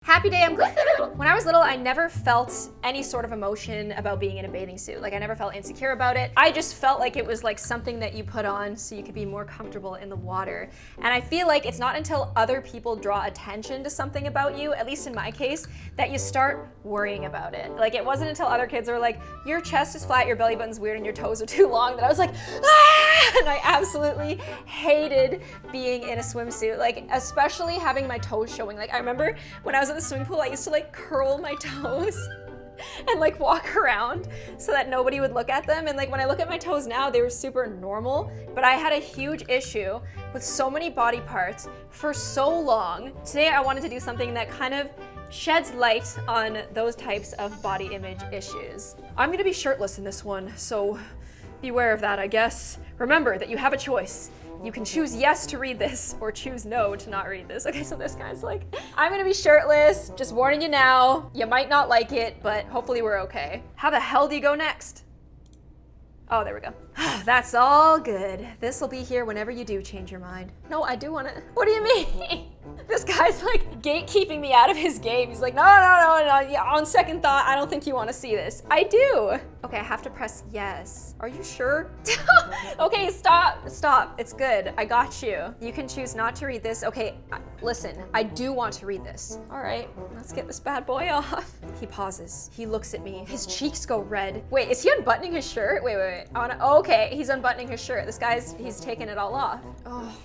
Happy day, I'm glad. When I was little, I never felt any sort of emotion about being in a bathing suit. Like I never felt insecure about it. I just felt like it was like something that you put on so you could be more comfortable in the water. And I feel like it's not until other people draw attention to something about you, at least in my case, that you start worrying about it. Like it wasn't until other kids were like, your chest is flat, your belly button's weird, and your toes are too long, that I was like, ah! And I absolutely hated being in a swimsuit. Like especially having my toes showing. Like I remember when I was in the swimming pool, I used to like curl my toes and like walk around so that nobody would look at them. And like when I look at my toes now, they were super normal, but I had a huge issue with so many body parts for so long. Today I wanted to do something that kind of sheds light on those types of body image issues. I'm gonna be shirtless in this one, so beware of that, I guess. Remember that you have a choice. You can choose yes to read this or choose no to not read this. Okay, so this guy's like, I'm gonna be shirtless, just warning you now. You might not like it, but hopefully we're okay. How the hell do you go next? Oh, there we go. That's all good. This will be here whenever you do change your mind. No, I do wanna, what do you mean? This guy's like gatekeeping me out of his game. He's like, no, yeah, on second thought, I don't think you wanna see this. I do. Okay, I have to press yes. Are you sure? Okay, stop, it's good, I got you. You can choose not to read this. Okay, listen, I do want to read this. All right, let's get this bad boy off. He pauses, he looks at me, his cheeks go red. Wait, is he unbuttoning his shirt? Wait. Okay, he's unbuttoning his shirt. This guy's, he's taking it all off. Oh.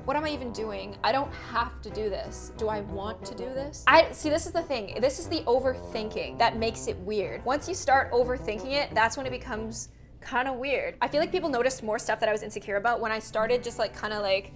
What am I even doing? I don't have to do this. Do I want to do this? See, this is the thing. This is the overthinking that makes it weird. Once you start overthinking it, that's when it becomes kind of weird. I feel like people noticed more stuff that I was insecure about when I started just like kind of like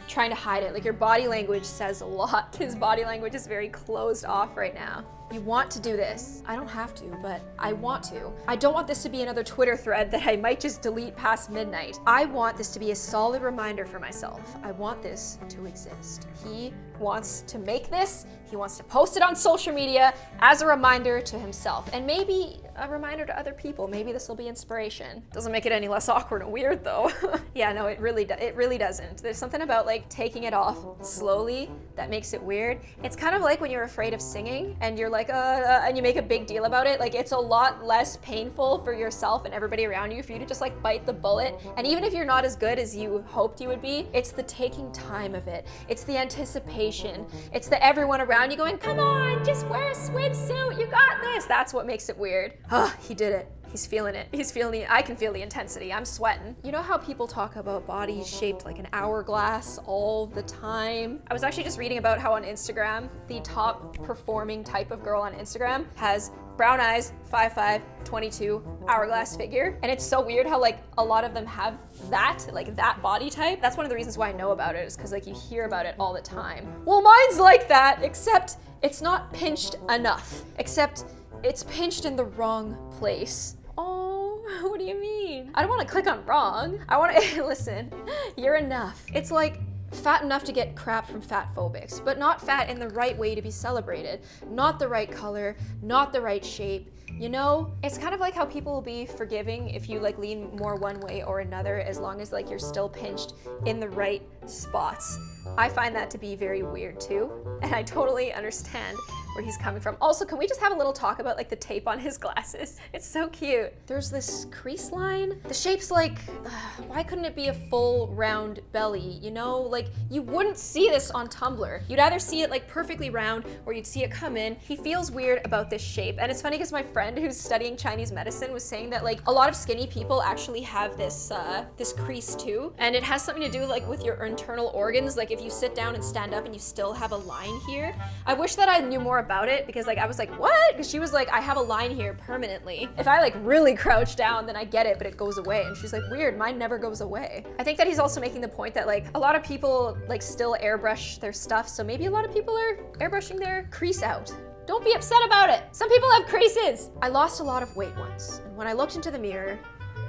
trying to hide it. Like your body language says a lot. His body language is very closed off right now. You want to do this. I don't have to, but I want to. I don't want this to be another Twitter thread that I might just delete past midnight. I want this to be a solid reminder for myself. I want this to exist. He wants to make this. He wants to post it on social media as a reminder to himself, and maybe a reminder to other people. Maybe this will be inspiration. Doesn't make it any less awkward and weird though. Yeah, no, it really doesn't. There's something about like taking it off slowly that makes it weird. It's kind of like when you're afraid of singing and you're like, and you make a big deal about it. Like it's a lot less painful for yourself and everybody around you for you to just like bite the bullet. And even if you're not as good as you hoped you would be, it's the taking time of it. It's the anticipation. It's the everyone around you going, come on, just wear a swimsuit, you got this. That's what makes it weird. Ah, he did it. He's feeling it. He's feeling it. I can feel the intensity. I'm sweating. You know how people talk about bodies shaped like an hourglass all the time? I was actually just reading about how on Instagram, the top performing type of girl on Instagram has brown eyes, 5'5", 22, hourglass figure. And it's so weird how like a lot of them have that, like that body type. That's one of the reasons why I know about it, is because like you hear about it all the time. Well, mine's like that, except it's not pinched enough, except it's pinched in the wrong place. Oh, what do you mean? I don't want to click on wrong. I want to, listen, you're enough. It's like fat enough to get crap from fat phobics, but not fat in the right way to be celebrated. Not the right color, not the right shape. You know, it's kind of like how people will be forgiving if you like lean more one way or another, as long as like you're still pinched in the right spots. I find that to be very weird too, and I totally understand where he's coming from. Also, can we just have a little talk about like the tape on his glasses? It's so cute. There's this crease line. The shape's like, why couldn't it be a full round belly? You know, like you wouldn't see this on Tumblr. You'd either see it like perfectly round or you'd see it come in. He feels weird about this shape. And it's funny because my friend who's studying Chinese medicine was saying that like a lot of skinny people actually have this this crease too. And it has something to do like with your internal organs. Like if you sit down and stand up and you still have a line here. I wish that I knew more about it, because like I was like, what? Because she was like, I have a line here permanently. If I like really crouch down, then I get it, but it goes away. And she's like, weird, mine never goes away. I think that he's also making the point that like a lot of people like still airbrush their stuff, so maybe a lot of people are airbrushing their crease out. Don't be upset about it. Some people have creases. I lost a lot of weight once, and when I looked into the mirror,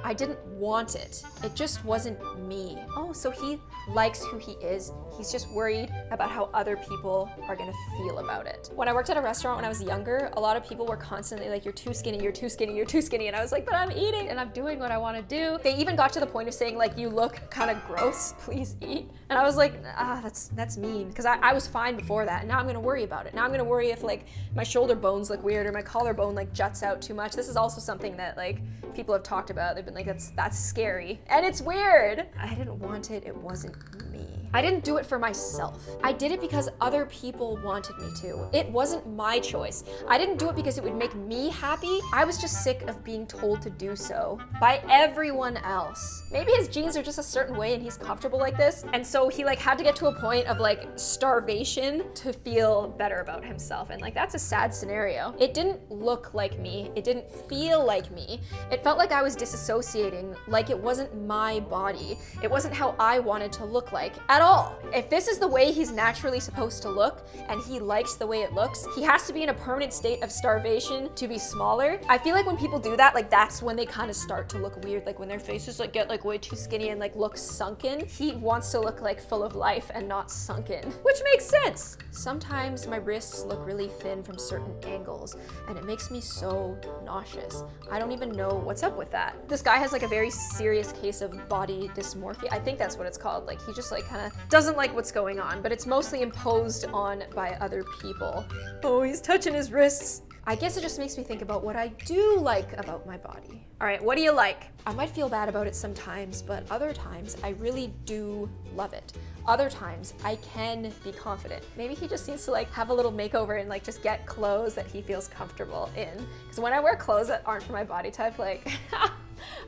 I didn't want it. It just wasn't me. Oh, so he likes who he is. He's just worried about how other people are gonna feel about it. When I worked at a restaurant when I was younger, a lot of people were constantly like, you're too skinny, you're too skinny, you're too skinny. And I was like, but I'm eating and I'm doing what I wanna do. They even got to the point of saying like, you look kind of gross, please eat. And I was like, that's mean. Because I was fine before that. And now I'm gonna worry about it. Now I'm gonna worry if like my shoulder bones look weird or my collarbone like juts out too much. This is also something that like people have talked about. They've been like, that's scary. And it's weird. I didn't want it, it wasn't me. I didn't do it for myself. I did it because other people wanted me to. It wasn't my choice. I didn't do it because it would make me happy. I was just sick of being told to do so by everyone else. Maybe his genes are just a certain way and he's comfortable like this. And so he like had to get to a point of like starvation to feel better about himself. And like, that's a sad scenario. It didn't look like me. It didn't feel like me. It felt like I was disassociating, like it wasn't my body. It wasn't how I wanted to look like at all. If this is the way he's naturally supposed to look and he likes the way it looks, he has to be in a permanent state of starvation to be smaller. I feel like when people do that, like that's when they kind of start to look weird, like when their faces like get like way too skinny and like look sunken. He wants to look like full of life and not sunken, which makes sense. Sometimes my wrists look really thin from certain angles and it makes me so nauseous. I don't even know what's up with that. This guy has like a very serious case of body dysmorphia. I think that's what it's called. Like he just like kind of doesn't like what's going on, but it's mostly imposed on by other people. Oh, he's touching his wrists. I guess it just makes me think about what I do like about my body. All right, what do you like? I might feel bad about it sometimes, but other times I really do love it. Other times I can be confident. Maybe he just needs to like have a little makeover and like just get clothes that he feels comfortable in. Because when I wear clothes that aren't for my body type, like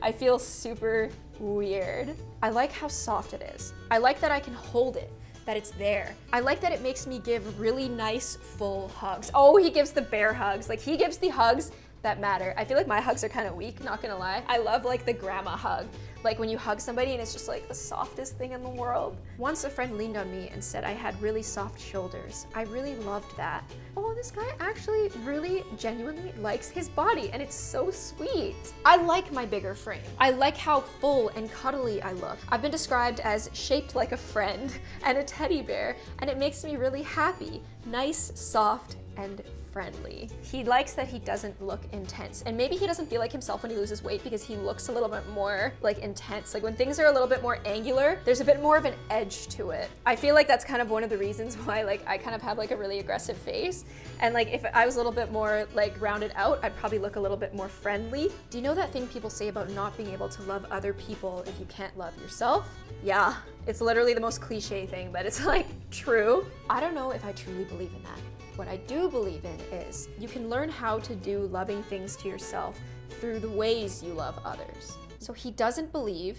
I feel super weird. I like how soft it is. I like that I can hold it, that it's there. I like that it makes me give really nice full hugs. Oh, he gives the bear hugs. Like he gives the hugs that matter. I feel like my hugs are kind of weak, not gonna lie. I love like the grandma hug. Like when you hug somebody and it's just like the softest thing in the world. Once a friend leaned on me and said I had really soft shoulders. I really loved that. Oh, this guy actually really genuinely likes his body and it's so sweet. I like my bigger frame. I like how full and cuddly I look. I've been described as shaped like a friend and a teddy bear, and it makes me really happy. Nice, soft, and friendly. He likes that he doesn't look intense, and maybe he doesn't feel like himself when he loses weight because he looks a little bit more like intense. Like when things are a little bit more angular, there's a bit more of an edge to it. I feel like that's kind of one of the reasons why like I kind of have like a really aggressive face, and like if I was a little bit more like rounded out, I'd probably look a little bit more friendly. Do you know that thing people say about not being able to love other people if you can't love yourself? Yeah, it's literally the most cliche thing, but it's like true. I don't know if I truly believe in that. What I do believe in is you can learn how to do loving things to yourself through the ways you love others. So he doesn't believe,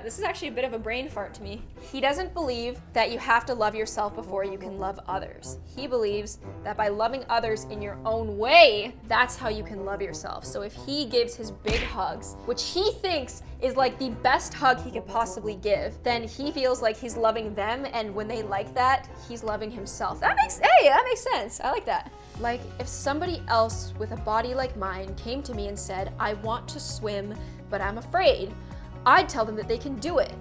this is actually a bit of a brain fart to me. He doesn't believe that you have to love yourself before you can love others. He believes that by loving others in your own way, that's how you can love yourself. So if he gives his big hugs, which he thinks is like the best hug he could possibly give, then he feels like he's loving them, and when they like that, he's loving himself. That makes sense. I like that. Like if somebody else with a body like mine came to me and said, I want to swim, but I'm afraid, I'd tell them that they can do it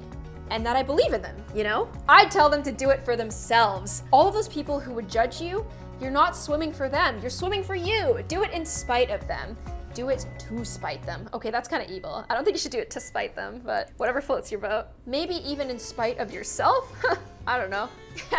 and that I believe in them, you know? I'd tell them to do it for themselves. All of those people who would judge you, you're not swimming for them, you're swimming for you. Do it in spite of them. Do it to spite them. Okay, that's kind of evil. I don't think you should do it to spite them, but whatever floats your boat. Maybe even in spite of yourself? I don't know.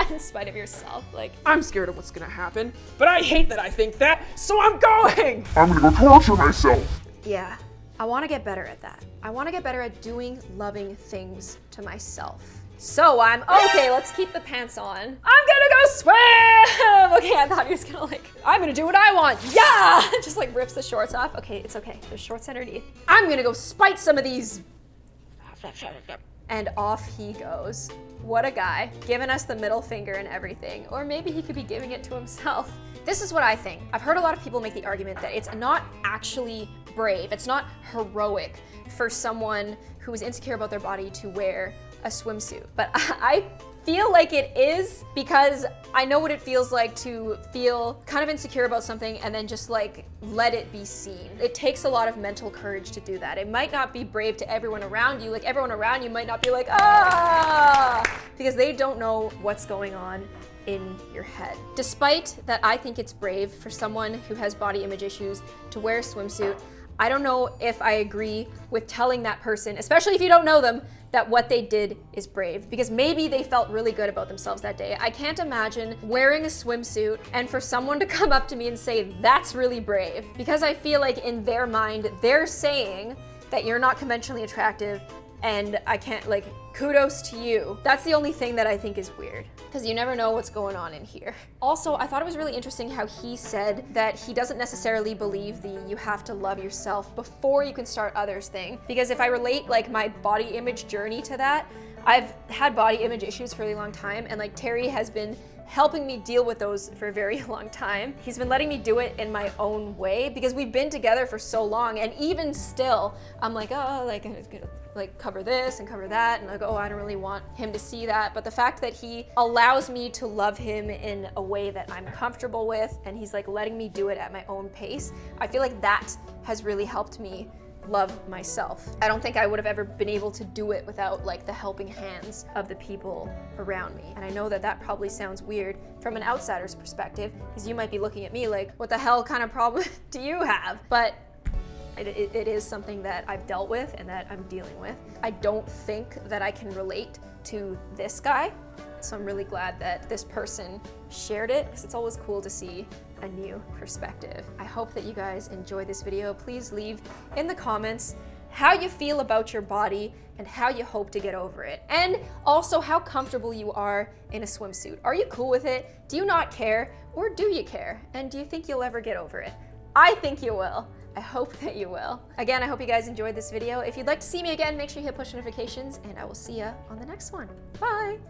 In spite of yourself, like, I'm scared of what's gonna happen, but I hate that I think that, so I'm going! I'm gonna go torture myself. yeah. I want to get better at that. I want to get better at doing loving things to myself. So okay, let's keep the pants on. I'm gonna go swim! Okay, I thought he was gonna like, I'm gonna do what I want, yeah! Just like rips the shorts off. Okay, it's okay, there's shorts underneath. I'm gonna go spite some of these. And off he goes. What a guy, giving us the middle finger and everything. Or maybe he could be giving it to himself. This is what I think. I've heard a lot of people make the argument that it's not actually brave, it's not heroic for someone who is insecure about their body to wear a swimsuit. But I feel like it is because I know what it feels like to feel kind of insecure about something and then just like let it be seen. It takes a lot of mental courage to do that. It might not be brave to everyone around you. Like everyone around you might not be like, ah, because they don't know what's going on in your head. Despite that, I think it's brave for someone who has body image issues to wear a swimsuit. I don't know if I agree with telling that person, especially if you don't know them, that what they did is brave, because maybe they felt really good about themselves that day. I can't imagine wearing a swimsuit and for someone to come up to me and say, that's really brave, because I feel like in their mind, they're saying that you're not conventionally attractive and I can't, like, kudos to you. That's the only thing that I think is weird, because you never know what's going on in here. Also, I thought it was really interesting how he said that he doesn't necessarily believe the you have to love yourself before you can start others thing, because if I relate like my body image journey to that, I've had body image issues for a really long time, and like Terry has been helping me deal with those for a very long time. He's been letting me do it in my own way because we've been together for so long, and even still, I'm like, oh, like, I'm gonna like cover this and cover that, and like, oh, I don't really want him to see that. But the fact that he allows me to love him in a way that I'm comfortable with, and he's like letting me do it at my own pace, I feel like that has really helped me love myself. I don't think I would have ever been able to do it without like the helping hands of the people around me. And I know that that probably sounds weird from an outsider's perspective, because you might be looking at me like, what the hell kind of problem do you have? But it is something that I've dealt with and that I'm dealing with. I don't think that I can relate to this guy, so I'm really glad that this person shared it, because it's always cool to see a new perspective. I hope that you guys enjoyed this video. Please leave in the comments how you feel about your body and how you hope to get over it. And also how comfortable you are in a swimsuit. Are you cool with it? Do you not care? Or do you care? And do you think you'll ever get over it? I think you will. I hope that you will. Again, I hope you guys enjoyed this video. If you'd like to see me again, make sure you hit push notifications, and I will see you on the next one. Bye.